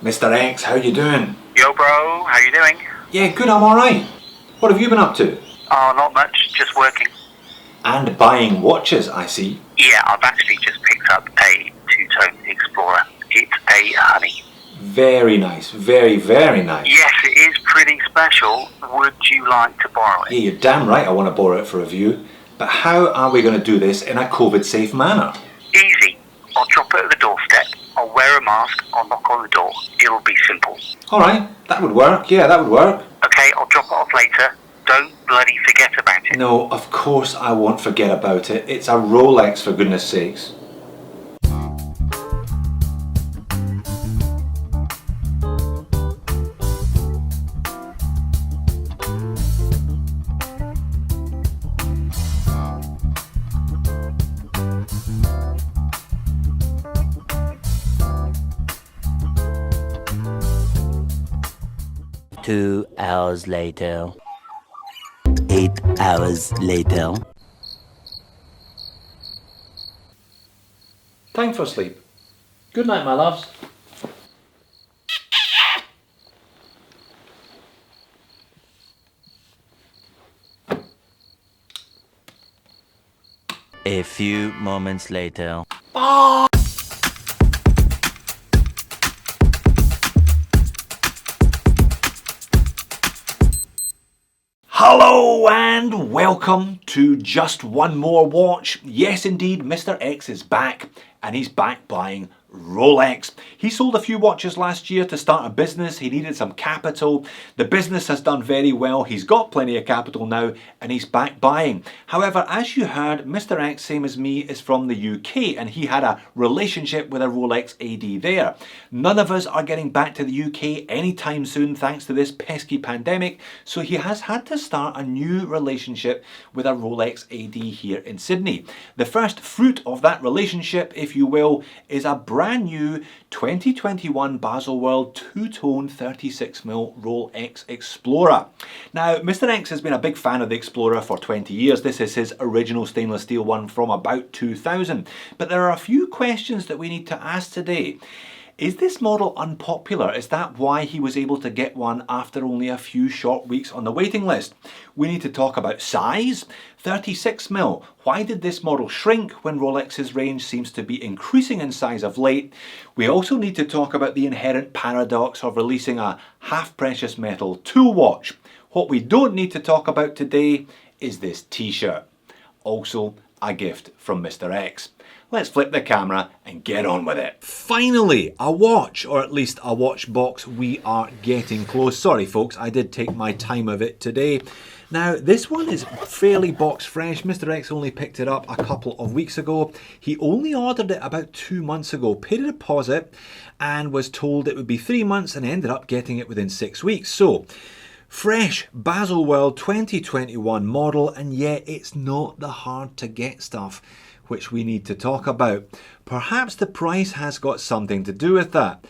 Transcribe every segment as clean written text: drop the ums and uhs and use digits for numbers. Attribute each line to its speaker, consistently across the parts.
Speaker 1: Mr. X, how you doing?
Speaker 2: Yo bro, how you doing?
Speaker 1: Yeah, good, I'm alright. What have you been up to?
Speaker 2: Oh, not much, just working.
Speaker 1: And buying watches, I see.
Speaker 2: Yeah, I've actually just picked up a two-tone Explorer. It's a honey.
Speaker 1: Very nice, very, very nice.
Speaker 2: Yes, it is pretty special. Would you like to borrow it?
Speaker 1: Yeah, you're damn right I want to borrow it for a view. But how are we going to do this in a COVID-safe manner?
Speaker 2: Easy. I'll drop it at the doorstep. I'll wear a mask. I'll knock on the door. It'll be simple.
Speaker 1: Alright, that would work. Yeah, that would work.
Speaker 2: Okay, I'll drop it off later. Don't bloody forget about it.
Speaker 1: No, of course I won't forget about it. It's a Rolex, for goodness sakes.
Speaker 3: Two hours later. 8 hours later.
Speaker 1: Time for sleep. Good night, my loves.
Speaker 3: A few moments later.
Speaker 1: Hello and welcome to Just One More Watch. Yes indeed, Mr. X is back, and he's back buying Rolex. He sold a few watches last year to start a business. He needed some capital. The business has done very well. He's got plenty of capital now and he's back buying. However, as you heard, Mr. X, same as me, is from the UK and he had a relationship with a Rolex AD there. None of us are getting back to the UK anytime soon thanks to this pesky pandemic, so he has had to start a new relationship with a Rolex AD here in Sydney. The first fruit of that relationship, if you will, is a brand new 2021 Baselworld two-tone 36mm Rolex Explorer. Now, Mr. X has been a big fan of the Explorer for 20 years. This is his original stainless steel one from about 2000. But there are a few questions that we need to ask today. Is this model unpopular? Is that why he was able to get one after only a few short weeks on the waiting list? We need to talk about size. 36mm. Why did this model shrink when Rolex's range seems to be increasing in size of late? We also need to talk about the inherent paradox of releasing a half precious metal tool watch. What we don't need to talk about today is this t-shirt. Also a gift from Mr. X. Let's flip the camera and get on with it. Finally, a watch, or at least a watch box. We are getting close. Sorry folks, I did take my time of it today. Now, this one is fairly box fresh. Mr. X only picked it up a couple of weeks ago. He only ordered it about 2 months ago, paid a deposit, and was told it would be 3 months and ended up getting it within 6 weeks. So, fresh Baselworld 2021 model, and yet it's not the hard to get stuff which we need to talk about. Perhaps the price has got something to do with that.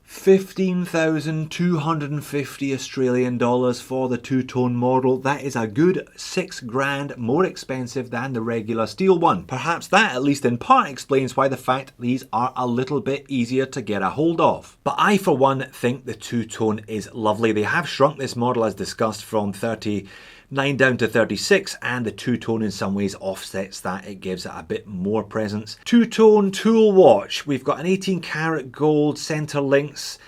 Speaker 1: 15,250 Australian dollars for the two-tone model. That is a good 6 grand more expensive than the regular steel one. Perhaps that, at least in part, explains why the fact these are a little bit easier to get a hold of. But I, for one, think the two-tone is lovely. They have shrunk this model, as discussed, from 39 down to 36, and the two-tone in some ways offsets that. It gives it a bit more presence. Two-tone tool watch. We've got an 18 karat gold center links,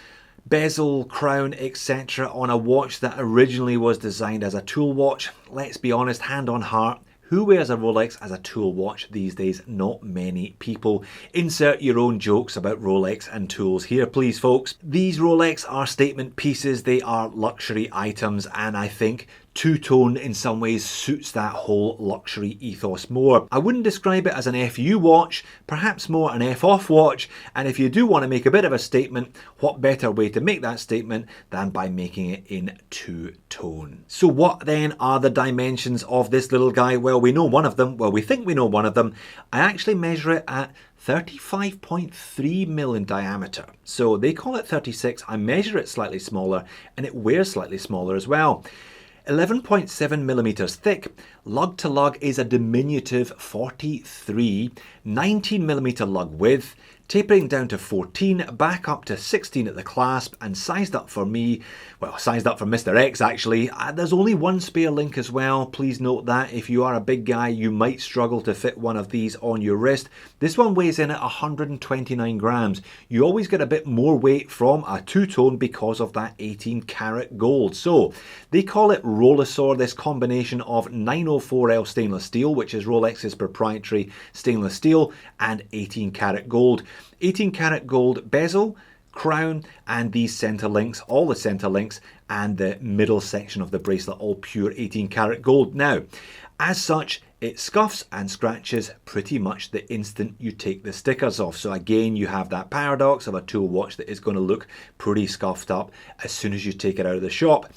Speaker 1: bezel, crown, etc. on a watch that originally was designed as a tool watch. Let's be honest, hand on heart, who wears a Rolex as a tool watch these days? Not many people. Insert your own jokes about Rolex and tools here, please, folks. These Rolex are statement pieces. They are luxury items, and I think two-tone in some ways suits that whole luxury ethos more. I wouldn't describe it as an FU watch, perhaps more an F-off watch, and if you do want to make a bit of a statement, what better way to make that statement than by making it in two-tone. So what then are the dimensions of this little guy? Well, we know one of them. Well, we think we know one of them. I actually measure it at 35.3 mil in diameter. So they call it 36. I measure it slightly smaller, and it wears slightly smaller as well. 11.7 millimeters thick, Lug to lug is a diminutive 43, 19mm lug width, tapering down to 14, back up to 16 at the clasp, and sized up for me, well, sized up for Mr. X actually. There's only one spare link as well. Please note that if you are a big guy, you might struggle to fit one of these on your wrist. This one weighs in at 129 grams. You always get a bit more weight from a two-tone because of that 18 karat gold. So they call it Rolesaur, this combination of 904L stainless steel, which is Rolex's proprietary stainless steel, and 18 karat gold. 18 karat gold bezel, crown, and these center links, all the center links, and the middle section of the bracelet, all pure 18 karat gold. Now, as such, it scuffs and scratches pretty much the instant you take the stickers off. So again, you have that paradox of a tool watch that is going to look pretty scuffed up as soon as you take it out of the shop.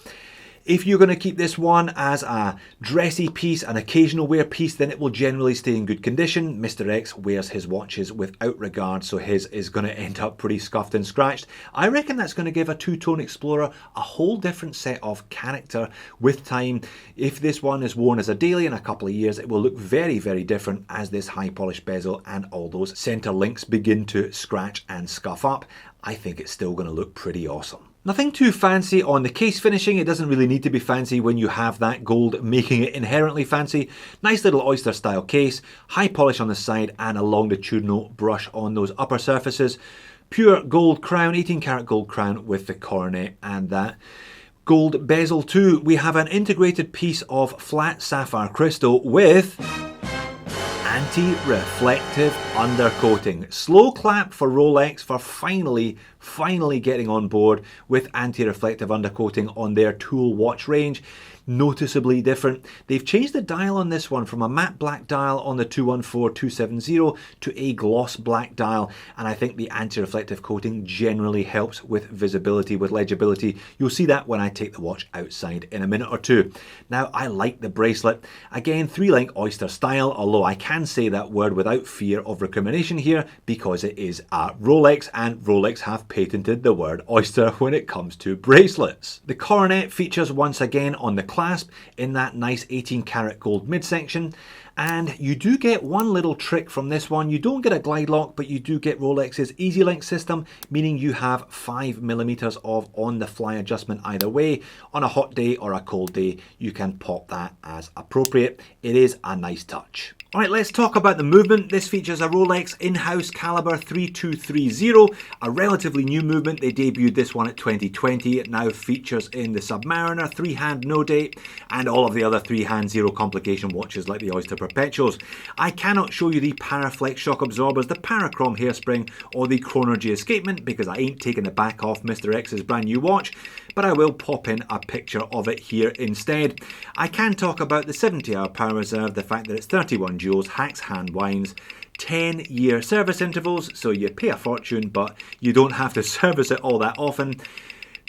Speaker 1: If you're going to keep this one as a dressy piece, an occasional wear piece, then it will generally stay in good condition. Mr. X wears his watches without regard, so his is going to end up pretty scuffed and scratched. I reckon that's going to give a two-tone Explorer a whole different set of character with time. If this one is worn as a daily in a couple of years, it will look very, very different as this high polished bezel and all those center links begin to scratch and scuff up. I think it's still going to look pretty awesome. Nothing too fancy on the case finishing. It doesn't really need to be fancy when you have that gold making it inherently fancy. Nice little oyster style case, high polish on the side and a longitudinal brush on those upper surfaces. Pure gold crown, 18 karat gold crown with the coronet and that gold bezel too. We have an integrated piece of flat sapphire crystal with anti-reflective undercoating. Slow clap for Rolex for finally getting on board with anti-reflective undercoating on their tool watch range. Noticeably different. They've changed the dial on this one from a matte black dial on the 214270 to a gloss black dial, and I think the anti-reflective coating generally helps with visibility, with legibility. You'll see that when I take the watch outside in a minute or two. Now, I like the bracelet. Again, 3-link oyster style, although I can say that word without fear of recrimination here because it is a Rolex, and Rolex have patented the word oyster when it comes to bracelets. The coronet features once again on the clasp in that nice 18 karat gold midsection, and you do get one little trick from this one. You don't get a glide lock, but you do get Rolex's Easy Link system, meaning you have 5mm of on the fly adjustment either way. On a hot day or a cold day, you can pop that as appropriate. It is a nice touch. Alright, let's talk about the movement. This features a Rolex in-house caliber 3230, a relatively new movement. They debuted this one at 2020. It now features in the Submariner, 3-hand no date, and all of the other 3-hand zero complication watches like the Oyster Perpetuals. I cannot show you the Paraflex shock absorbers, the Parachrome hairspring, or the Chronergy escapement because I ain't taking the back off Mr. X's brand new watch, but I will pop in a picture of it here instead. I can talk about the 70-hour power reserve, the fact that it's 31 joules, hacks hand winds, 10-year service intervals, so you pay a fortune, but you don't have to service it all that often.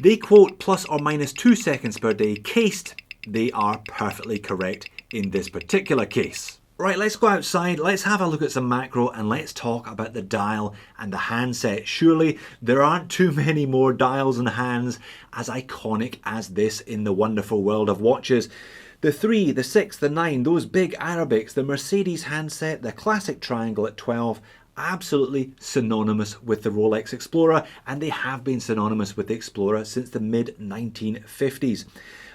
Speaker 1: They quote plus or minus 2 seconds per day cased. They are perfectly correct in this particular case. Right, let's go outside, let's have a look at some macro, and let's talk about the dial and the handset. Surely there aren't too many more dials and hands as iconic as this in the wonderful world of watches. The 3, the 6, the 9, those big Arabics, the Mercedes handset, the classic triangle at 12, absolutely synonymous with the Rolex Explorer, and they have been synonymous with the Explorer since the mid-1950s.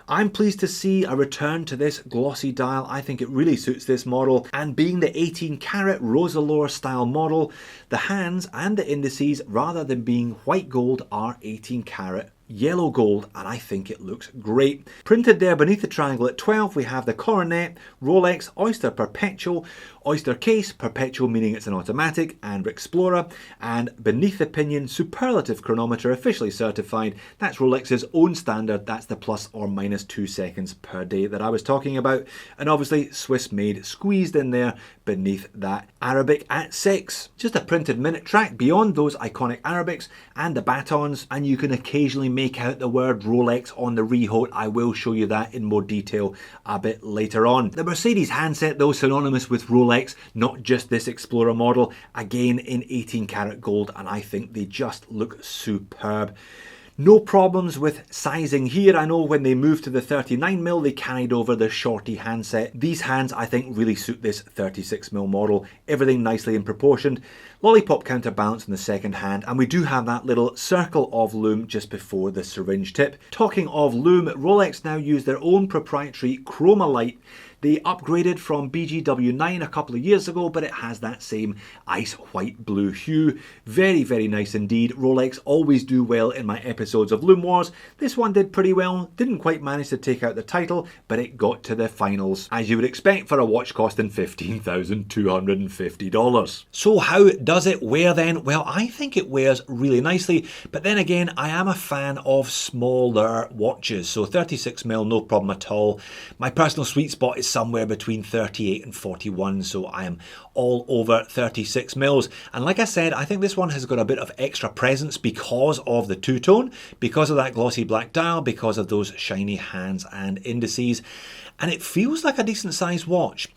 Speaker 1: I'm pleased to see a return to this glossy dial. I think it really suits this model, and being the 18 karat Rosalore style model, the hands and the indices, rather than being white gold, are 18 karat yellow gold, and I think it looks great. Printed there beneath the triangle at 12, we have the coronet, Rolex, Oyster Perpetual, Oyster Case, Perpetual meaning it's an automatic, and Explorer, and beneath the pinion, superlative chronometer, officially certified. That's Rolex's own standard. That's the plus or minus 2 seconds per day that I was talking about, and obviously Swiss made squeezed in there beneath that Arabic at 6. Just a printed minute track beyond those iconic Arabics and the batons, and you can occasionally make out the word Rolex on the rehaut. I will show you that in more detail a bit later on. The Mercedes handset, though, synonymous with Rolex, not just this Explorer model, again in 18 karat gold, and I think they just look superb. No problems with sizing here. I know when they moved to the 39mm they carried over the shorty handset. These hands I think really suit this 36mm model. Everything nicely in proportioned. Lollipop counterbalance in the second hand, and we do have that little circle of lume just before the syringe tip. Talking of lume, Rolex now use their own proprietary chroma light. They upgraded from BGW9 a couple of years ago, but it has that same ice white blue hue. Very, very nice indeed. Rolex always do well in my episodes of Lume Wars. This one did pretty well. Didn't quite manage to take out the title, but it got to the finals, as you would expect for a watch costing $15,250. So how does it wear then? Well, I think it wears really nicely, but then again, I am a fan of smaller watches. So 36mm, no problem at all. My personal sweet spot is somewhere between 38 and 41, so I am all over 36mm. And like I said, I think this one has got a bit of extra presence because of the two-tone, because of that glossy black dial, because of those shiny hands and indices, and it feels like a decent sized watch.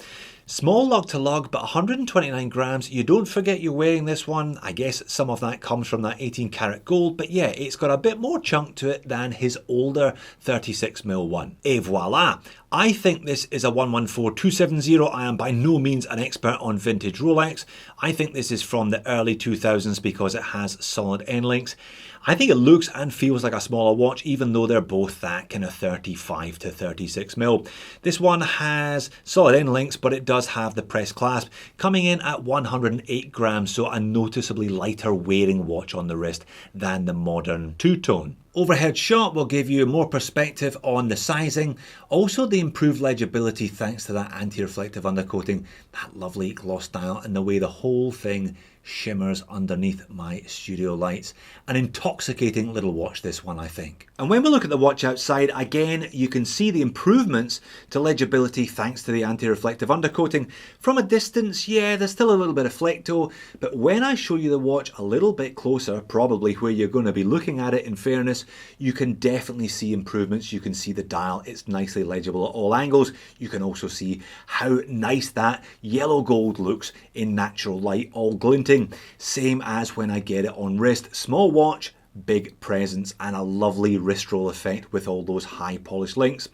Speaker 1: Small lug to lug, but 129 grams. You don't forget you're wearing this one. I guess some of that comes from that 18 karat gold, but yeah, it's got a bit more chunk to it than his older 36mm one. Et voila! I think this is a 114270. I am by no means an expert on vintage Rolex. I think this is from the early 2000s because it has solid end links. I think it looks and feels like a smaller watch, even though they're both that kind of 35 to 36mm. This one has solid end links, but it does have the press clasp, coming in at 108 grams, so a noticeably lighter wearing watch on the wrist than the modern two-tone. Overhead shot will give you more perspective on the sizing, also the improved legibility thanks to that anti-reflective undercoating, that lovely gloss dial, and the way the whole thing shimmers underneath my studio lights. An intoxicating little watch, this one, I think. And when we look at the watch outside, again, you can see the improvements to legibility thanks to the anti-reflective undercoating. From a distance, yeah, there's still a little bit of flecto, but when I show you the watch a little bit closer, probably where you're going to be looking at it in fairness, you can definitely see improvements. You can see the dial, it's nicely legible at all angles. You can also see how nice that yellow gold looks in natural light, all glinting. Same as when I get it on wrist. Small watch, big presence, and a lovely wrist roll effect with all those high polished links.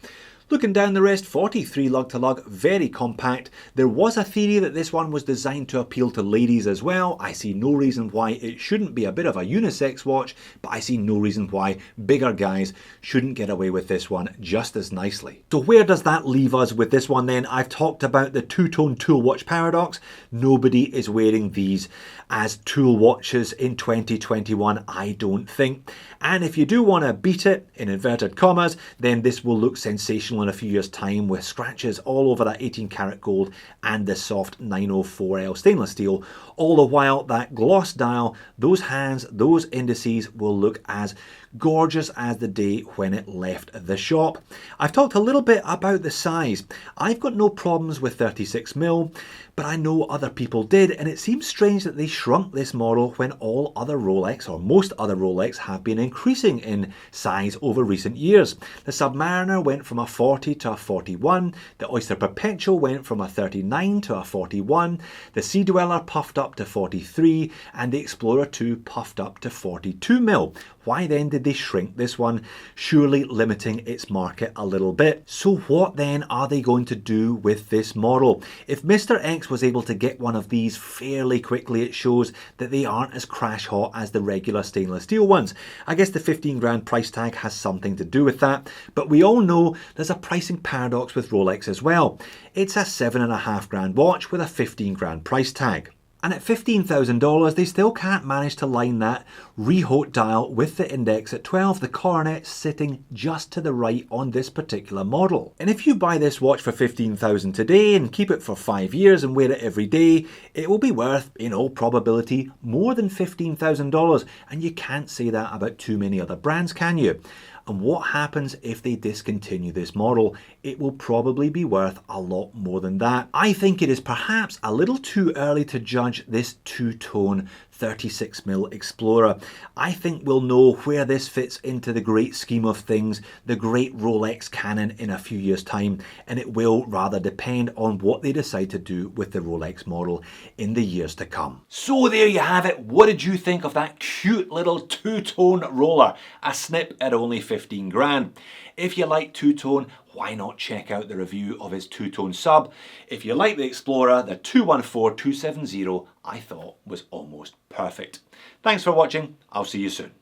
Speaker 1: Looking down the wrist, 43 lug to lug, very compact. There was a theory that this one was designed to appeal to ladies as well. I see no reason why it shouldn't be a bit of a unisex watch, but I see no reason why bigger guys shouldn't get away with this one just as nicely. So where does that leave us with this one then? I've talked about the two-tone tool watch paradox. Nobody is wearing these as tool watches in 2021, I don't think. And if you do want to beat it, in inverted commas, then this will look sensational in a few years' time with scratches all over that 18 karat gold and the soft 904L stainless steel. All the while that gloss dial, those hands, those indices will look as gorgeous as the day when it left the shop. I've talked a little bit about the size. I've got no problems with 36mm, but I know other people did, and it seems strange that they shrunk this model when all other Rolex, or most other Rolex, have been increasing in size over recent years. The Submariner went from a 40 to a 41, the Oyster Perpetual went from a 39 to a 41, the Sea Dweller puffed up to 43, and the Explorer 2 puffed up to 42mm. Why then did they shrink this one? Surely limiting its market a little bit. So what then are they going to do with this model? If Mr. X was able to get one of these fairly quickly, it shows that they aren't as crash hot as the regular stainless steel ones. I guess the 15 grand price tag has something to do with that, but we all know there's a pricing paradox with Rolex as well. It's a 7.5 grand watch with a 15 grand price tag. And at $15,000, they still can't manage to line that rehaut dial with the index at 12, the coronet sitting just to the right on this particular model. And if you buy this watch for $15,000 today and keep it for 5 years and wear it every day, it will be worth, in all probability, more than $15,000. And you can't say that about too many other brands, can you? And what happens if they discontinue this model? It will probably be worth a lot more than that. I think it is perhaps a little too early to judge this two-tone 36mm Explorer. I think we'll know where this fits into the great scheme of things, the great Rolex canon in a few years' time, and it will rather depend on what they decide to do with the Rolex model in the years to come. So there you have it. What did you think of that cute little two-tone roller? A snip at only 15 grand. If you like two-tone, why not check out the review of his two-tone sub? If you like the Explorer, the 214270 I thought was almost perfect. Thanks for watching. I'll see you soon.